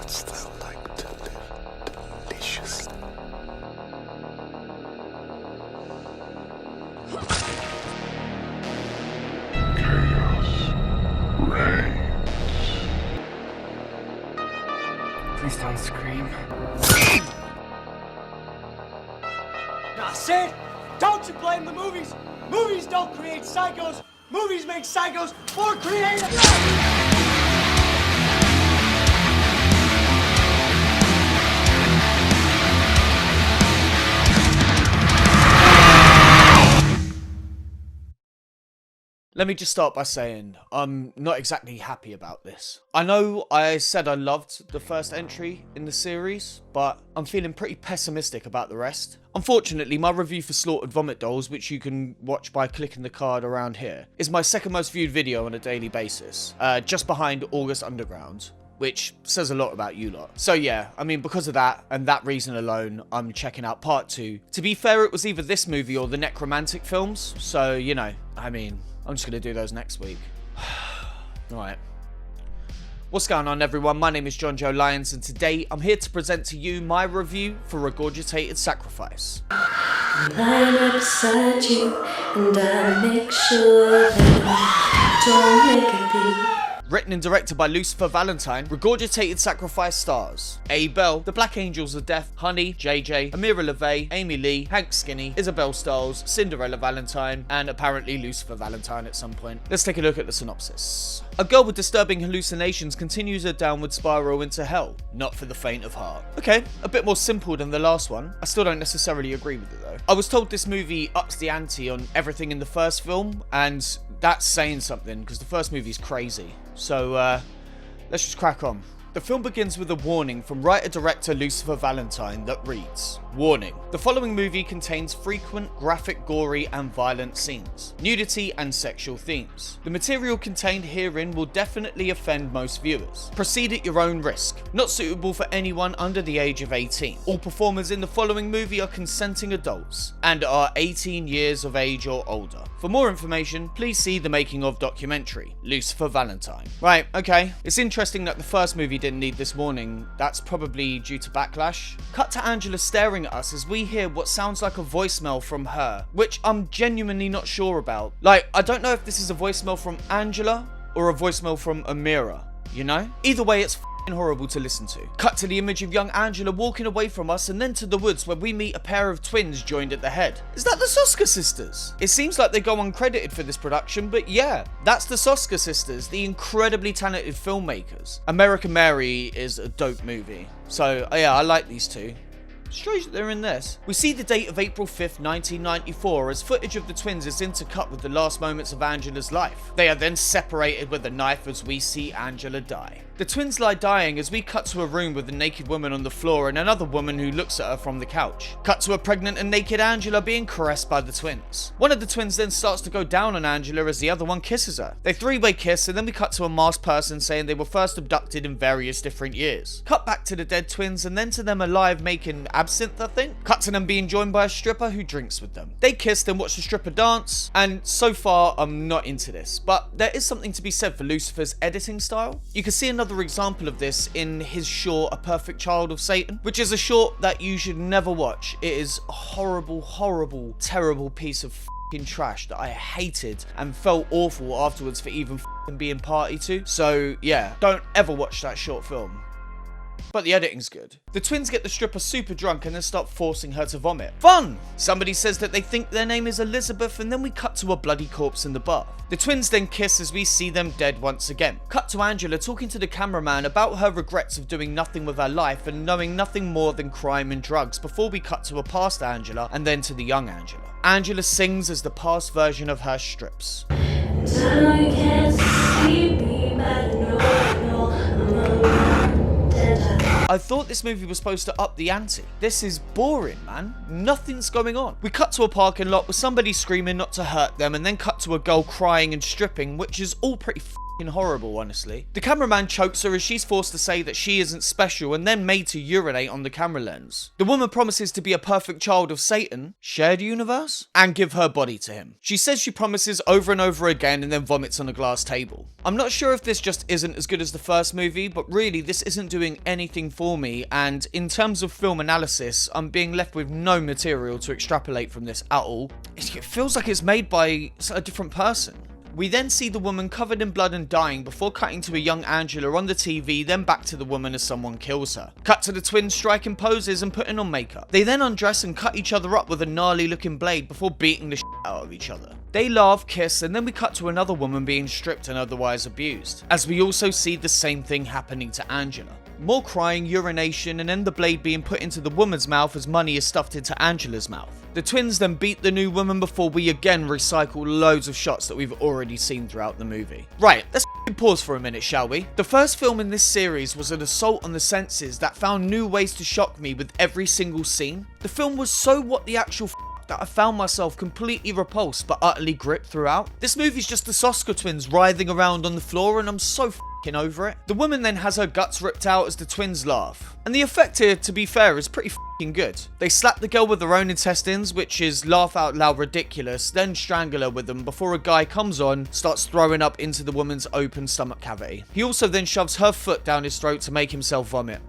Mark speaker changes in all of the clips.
Speaker 1: What's that like to live deliciously? Chaos reigns.
Speaker 2: Please don't scream.
Speaker 3: Now, Sid, don't you blame the movies. Movies don't create psychos. Movies make psychos more creative.
Speaker 4: Let me just start by saying I'm not exactly happy about this. I know I said I loved the first entry in the series, but I'm feeling pretty pessimistic about the rest. Unfortunately, my review for Slaughtered Vomit Dolls, which you can watch by clicking the card around here, is my second most viewed video on a daily basis, just behind August Underground, which says a lot about you lot. So yeah, I mean, because of that, and that reason alone, I'm checking out part 2. To be fair, it was either this movie or the Necromantic films, so, you know, I mean, I'm just going to do those next week. Alright. What's going on, everyone? My name is John Joe Lyons, and today I'm here to present to you my review for Regurgitated Sacrifice.
Speaker 5: Line up beside you, and I make sure that I don't make a beat.
Speaker 4: Written and directed by Lucifer Valentine, Regurgitated Sacrifice stars A. Bell, The Black Angels of Death, Honey, JJ, Amira LaVey, Amy Lee, Hank Skinny, Isabel Stiles, Cinderella Valentine, and apparently Lucifer Valentine at some point. Let's take a look at the synopsis. A girl with disturbing hallucinations continues her downward spiral into hell. Not for the faint of heart. Okay, a bit more simple than the last one. I still don't necessarily agree with it though. I was told this movie ups the ante on everything in the first film, and that's saying something because the first movie's crazy. So, let's just crack on. The film begins with a warning from writer-director Lucifer Valentine that reads, "Warning. The following movie contains frequent, graphic, gory, and violent scenes, nudity, and sexual themes. The material contained herein will definitely offend most viewers. Proceed at your own risk. Not suitable for anyone under the age of 18. All performers in the following movie are consenting adults and are 18 years of age or older. For more information, please see the making of documentary, Lucifer Valentine." Right, okay. It's interesting that the first movie didn't need this warning. That's probably due to backlash. Cut to Angela staring at us as we hear what sounds like a voicemail from her, which I'm genuinely not sure about. Like, I don't know if this is a voicemail from Angela or a voicemail from Amira, you know? Either way, it's horrible to listen to. Cut to the image of young Angela walking away from us, and then to the woods where we meet a pair of twins joined at the head. Is that the Soska sisters? It seems like they go uncredited for this production, but yeah, that's the Soska sisters, the incredibly talented filmmakers. American Mary is a dope movie. So yeah, I like these two. Strange that they're in this. We see the date of April 5th, 1994 as footage of the twins is intercut with the last moments of Angela's life. They are then separated with a knife as we see Angela die. The twins lie dying as we cut to a room with a naked woman on the floor and another woman who looks at her from the couch. Cut to a pregnant and naked Angela being caressed by the twins. One of the twins then starts to go down on Angela as the other one kisses her. They three-way kiss, and then we cut to a masked person saying they were first abducted in various different years. Cut back to the dead twins and then to them alive making absinthe, I think. Cut to them being joined by a stripper who drinks with them. They kiss and watch the stripper dance, and so far I'm not into this, but there is something to be said for Lucifer's editing style. You can see another example of this in his short A Perfect Child of Satan, which is a short that you should never watch. It is a horrible, horrible, terrible piece of f***ing trash that I hated and felt awful afterwards for even f***ing being party to. So yeah, don't ever watch that short film. But the editing's good. The twins get the stripper super drunk and then start forcing her to vomit. Fun! Somebody says that they think their name is Elizabeth, and then we cut to a bloody corpse in the bath. The twins then kiss as we see them dead once again. Cut to Angela talking to the cameraman about her regrets of doing nothing with her life and knowing nothing more than crime and drugs, before we cut to a past Angela and then to the young Angela. Angela sings as the past version of her strips. I thought this movie was supposed to up the ante. This is boring, man. Nothing's going on. We cut to a parking lot with somebody screaming not to hurt them, and then cut to a girl crying and stripping, which is all pretty horrible, honestly. The cameraman chokes her as she's forced to say that she isn't special and then made to urinate on the camera lens. The woman promises to be a perfect child of Satan, shared universe, and give her body to him. She says she promises over and over again and then vomits on a glass table. I'm not sure if this just isn't as good as the first movie, but really this isn't doing anything for me, and in terms of film analysis, I'm being left with no material to extrapolate from this at all. It feels like it's made by a different person. We then see the woman covered in blood and dying before cutting to a young Angela on the TV, then back to the woman as someone kills her. Cut to the twins striking poses and putting on makeup. They then undress and cut each other up with a gnarly looking blade before beating the shit out of each other. They laugh, kiss, and then we cut to another woman being stripped and otherwise abused, as we also see the same thing happening to Angela. More crying, urination, and then the blade being put into the woman's mouth as money is stuffed into Angela's mouth. The twins then beat the new woman before we again recycle loads of shots that we've already seen throughout the movie. Right, let's pause for a minute, shall we? The first film in this series was an assault on the senses that found new ways to shock me with every single scene. The film was so what the actual that I found myself completely repulsed but utterly gripped throughout. This movie's just the Soska twins writhing around on the floor and I'm so over it. The woman then has her guts ripped out as the twins laugh. And the effect here, to be fair, is pretty good. They slap the girl with their own intestines, which is laugh out loud ridiculous, then strangle her with them before a guy comes on, starts throwing up into the woman's open stomach cavity. He also then shoves her foot down his throat to make himself vomit.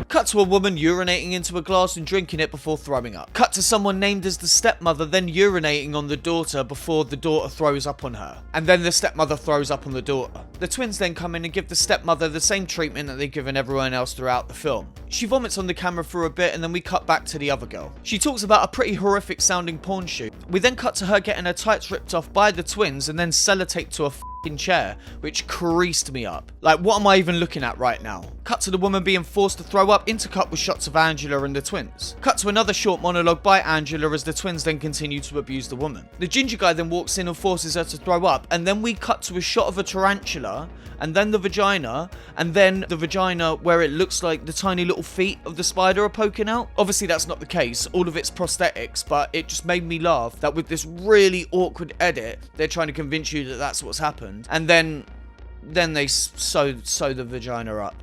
Speaker 4: Cut to a woman urinating into a glass and drinking it before throwing up. Cut to someone named as the stepmother then urinating on the daughter before the daughter throws up on her. And then the stepmother throws up on the daughter. The twins then come in and give the stepmother the same treatment that they've given everyone else throughout the film. She vomits on the camera for a bit and then we cut back to the other girl. She talks about a pretty horrific sounding porn shoot. We then cut to her getting her tights ripped off by the twins and then sellotaped to a chair, which creased me up. Like, what am I even looking at right now? Cut to the woman being forced to throw up, intercut with shots of Angela and the twins. Cut to another short monologue by Angela as the twins then continue to abuse the woman. The ginger guy then walks in and forces her to throw up, and then we cut to a shot of a tarantula, and then the vagina, and then the vagina where it looks like the tiny little feet of the spider are poking out. Obviously that's not the case, all of it's prosthetics, but it just made me laugh that with this really awkward edit, they're trying to convince you that that's what's happened. And then they sew the vagina up.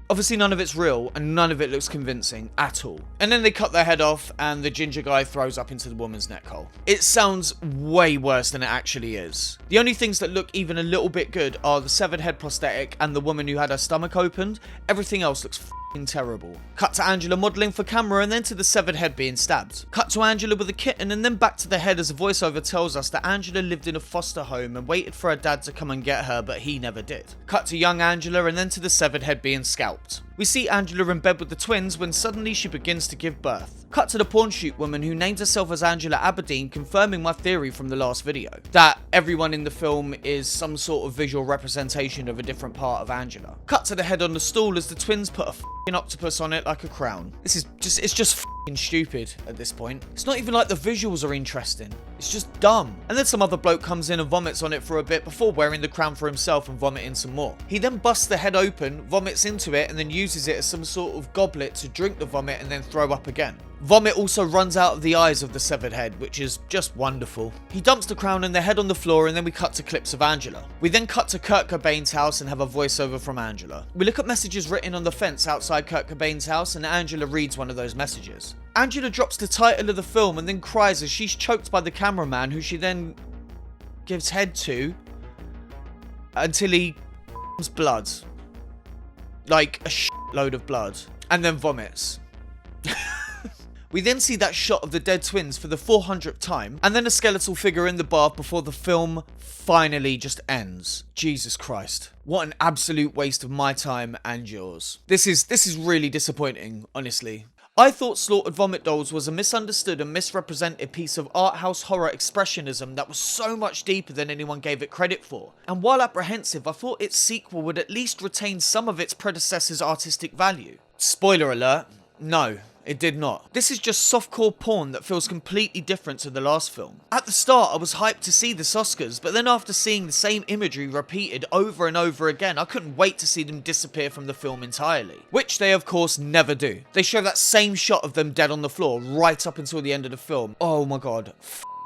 Speaker 4: Obviously none of it's real and none of it looks convincing at all. And then they cut their head off and the ginger guy throws up into the woman's neck hole. It sounds way worse than it actually is. The only things that look even a little bit good are the severed head prosthetic and the woman who had her stomach opened. Everything else looks terrible. Cut to Angela modelling for camera and then to the severed head being stabbed. Cut to Angela with a kitten and then back to the head as a voiceover tells us that Angela lived in a foster home and waited for her dad to come and get her, but he never did. Cut to young Angela and then to the severed head being scalped. We see Angela in bed with the twins when suddenly she begins to give birth. Cut to the porn shoot woman who names herself as Angela Aberdeen, confirming my theory from the last video, that everyone in the film is some sort of visual representation of a different part of Angela. Cut to the head on the stool as the twins put a f***ing octopus on it like a crown. It's just f***ing stupid at this point. It's not even like the visuals are interesting. It's just dumb. And then some other bloke comes in and vomits on it for a bit before wearing the crown for himself and vomiting some more. He then busts the head open, vomits into it, and then uses it as some sort of goblet to drink the vomit and then throw up again. Vomit also runs out of the eyes of the severed head, which is just wonderful. He dumps the crown and the head on the floor and then we cut to clips of Angela. We then cut to Kurt Cobain's house and have a voiceover from Angela. We look at messages written on the fence outside Kurt Cobain's house and Angela reads one of those messages. Angela drops the title of the film and then cries as she's choked by the cameraman, who she then gives head to until he blood. Like a shitload of blood. And then vomits. We then see that shot of the dead twins for the 400th time, and then a skeletal figure in the bath before the film finally just ends. Jesus Christ. What an absolute waste of my time and yours. This is really disappointing, honestly. I thought Slaughtered Vomit Dolls was a misunderstood and misrepresented piece of art house horror expressionism that was so much deeper than anyone gave it credit for. And while apprehensive, I thought its sequel would at least retain some of its predecessor's artistic value. Spoiler alert, no. It did not. This is just softcore porn that feels completely different to the last film. At the start, I was hyped to see the Soskers, but then after seeing the same imagery repeated over and over again, I couldn't wait to see them disappear from the film entirely. Which they of course never do. They show that same shot of them dead on the floor right up until the end of the film. Oh my god.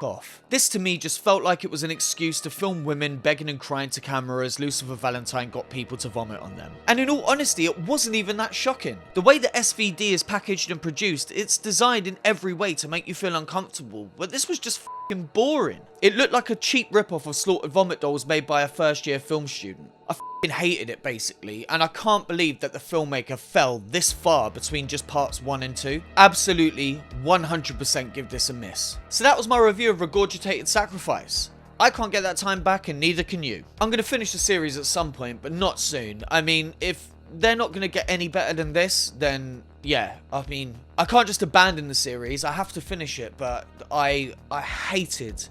Speaker 4: off. This to me just felt like it was an excuse to film women begging and crying to camera as Lucifer Valentine got people to vomit on them. And in all honesty, it wasn't even that shocking. The way that SVD is packaged and produced, it's designed in every way to make you feel uncomfortable, but this was just f***ing boring. It looked like a cheap rip-off of Slaughtered Vomit Dolls made by a first-year film student. I f***ing hated it basically, and I can't believe that the filmmaker fell this far between just parts 1 and 2. Absolutely 100% give this a miss. So that was my review of Regurgitated Sacrifice. I can't get that time back and neither can you. I'm going to finish the series at some point, but not soon. I mean, if they're not going to get any better than this, then yeah, I mean, I can't just abandon the series. I have to finish it, but I hated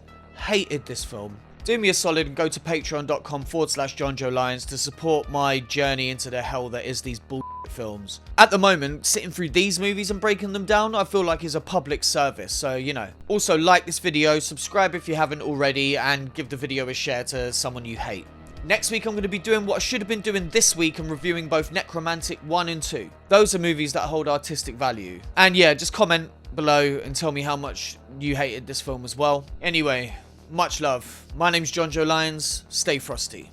Speaker 4: this film. Do me a solid and go to patreon.com/JohnJoeLyons to support my journey into the hell that is these bullshit films. At the moment, sitting through these movies and breaking them down, I feel like is a public service, so you know. Also, like this video, subscribe if you haven't already, and give the video a share to someone you hate. Next week, I'm going to be doing what I should have been doing this week and reviewing both Necromantic 1 and 2. Those are movies that hold artistic value. And yeah, just comment below and tell me how much you hated this film as well. Anyway, much love. My name's John Joe Lyons. Stay frosty.